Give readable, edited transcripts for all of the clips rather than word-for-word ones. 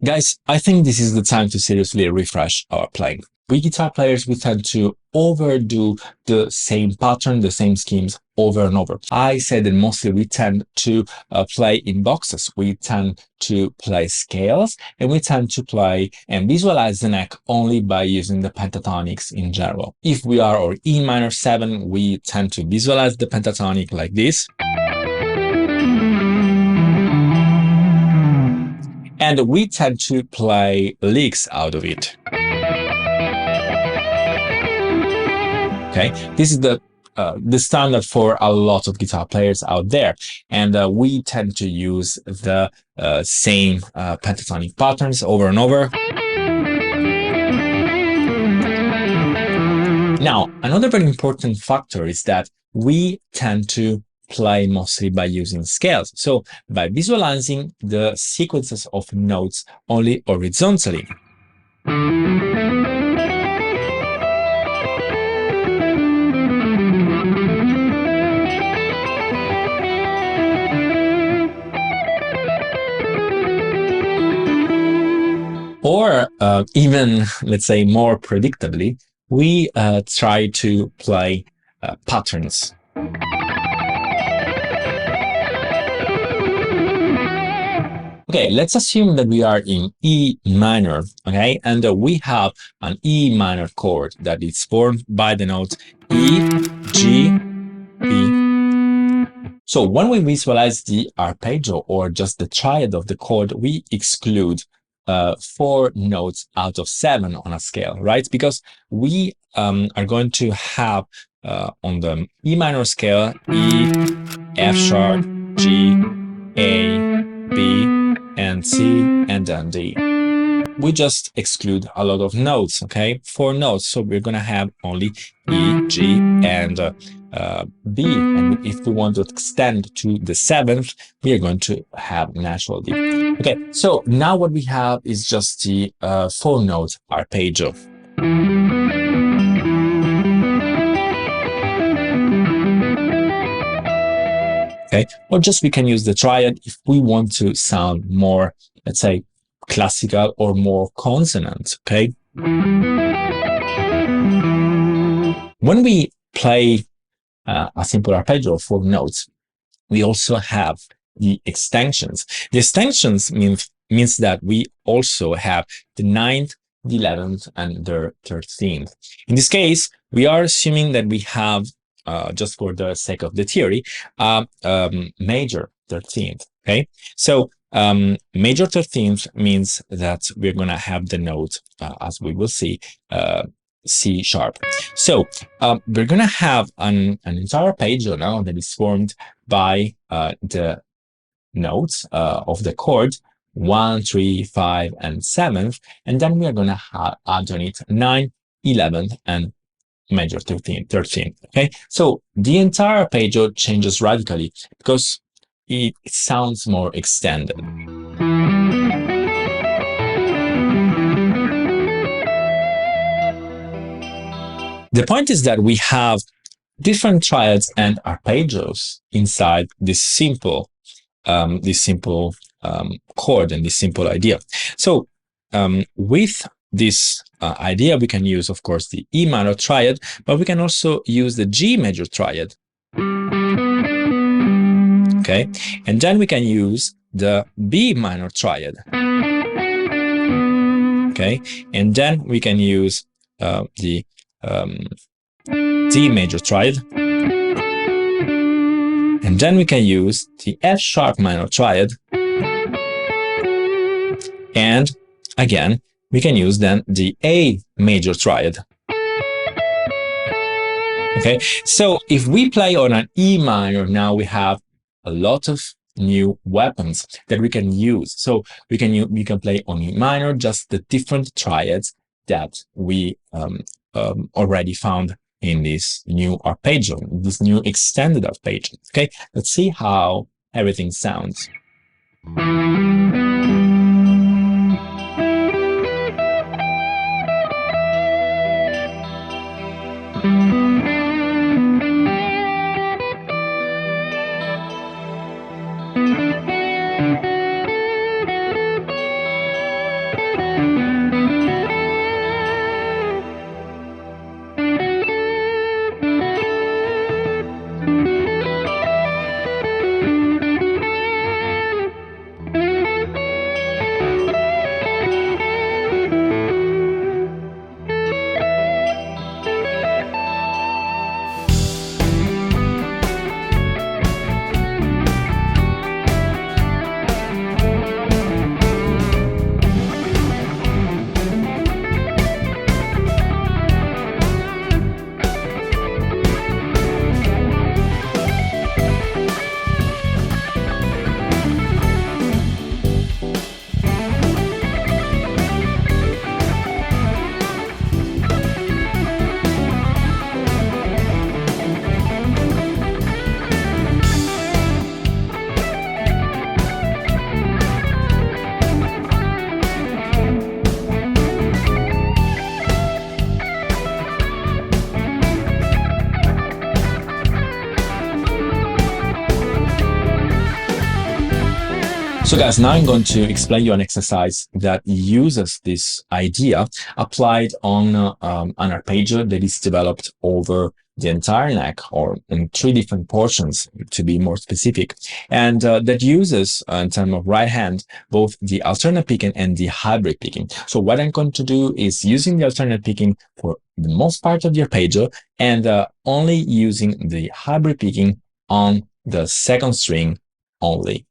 Guys, I think this is the time to seriously refresh our playing. We guitar players, we tend to overdo the same pattern, the same schemes over and over. I said that mostly we tend to play in boxes. We tend to play scales, and we tend to play and visualize the neck only by using the pentatonics in general. If we are on E minor 7, we tend to visualize the pentatonic like this. And we tend to play licks out of it. Okay, this is the standard for a lot of guitar players out there, and we tend to use the same pentatonic patterns over and over. Now, another very important factor is that we tend to play mostly by using scales, so by visualizing the sequences of notes only horizontally. Or even, let's say, more predictably, we try to play patterns. Okay, let's assume that we are in E minor, okay, and we have an E minor chord that is formed by the notes E, G, B. So when we visualize the arpeggio or just the triad of the chord, we exclude 4 notes out of 7 on a scale, right? Because we are going to have on the E minor scale E, F sharp, G, A, B, and C, and then D. We just exclude a lot of notes, okay? 4 notes, so we're gonna have only E, G, and B. And if we want to extend to the 7th, we are going to have natural D. Okay, so now what we have is just the 4-note arpeggio. Okay, or just we can use the triad if we want to sound more, let's say, classical or more consonant, okay? When we play a simple arpeggio of 4 notes, we also have the extensions. The extensions means that we also have the 9th, the 11th, and the 13th. In this case, we are assuming that we have, just for the sake of the theory, major 13th, okay? So major 13th means that we're going to have the note, as we will see, C sharp. So we're going to have an entire arpeggio now that is formed by the notes of the chord 1, 3, 5, and 7th, and then we are going to add on it 9, 11th, and major 13th, okay? So the entire arpeggio changes radically because it sounds more extended. The point is that we have different triads and arpeggios inside this simple chord and this simple idea. So with this idea, we can use, of course, the E minor triad, but we can also use the G major triad. Okay, and then we can use the B minor triad. Okay, and then we can use the D major triad. And then we can use the F sharp minor triad. And again, we can use then the A major triad. Okay, so if we play on an E minor, now we have a lot of new weapons that we can use. So we can play on E minor, just the different triads that we already found in this new arpeggio, this new extended arpeggio. Okay, let's see how everything sounds. So guys, now I'm going to explain you an exercise that uses this idea applied on an arpeggio that is developed over the entire neck, or in 3 different portions to be more specific, and that uses, in terms of right hand, both the alternate picking and the hybrid picking. So what I'm going to do is using the alternate picking for the most part of the arpeggio, and only using the hybrid picking on the second string only.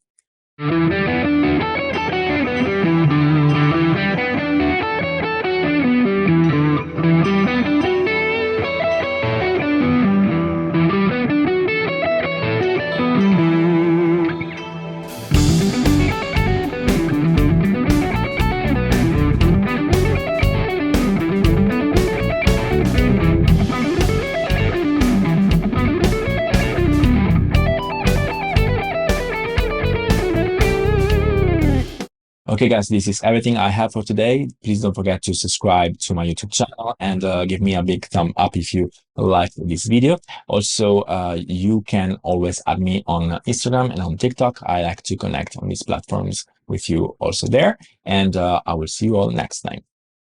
Okay, guys, this is everything I have for today. Please don't forget to subscribe to my YouTube channel and give me a big thumb up if you liked this video. Also, you can always add me on Instagram and on TikTok. I like to connect on these platforms with you also there. And I will see you all next time.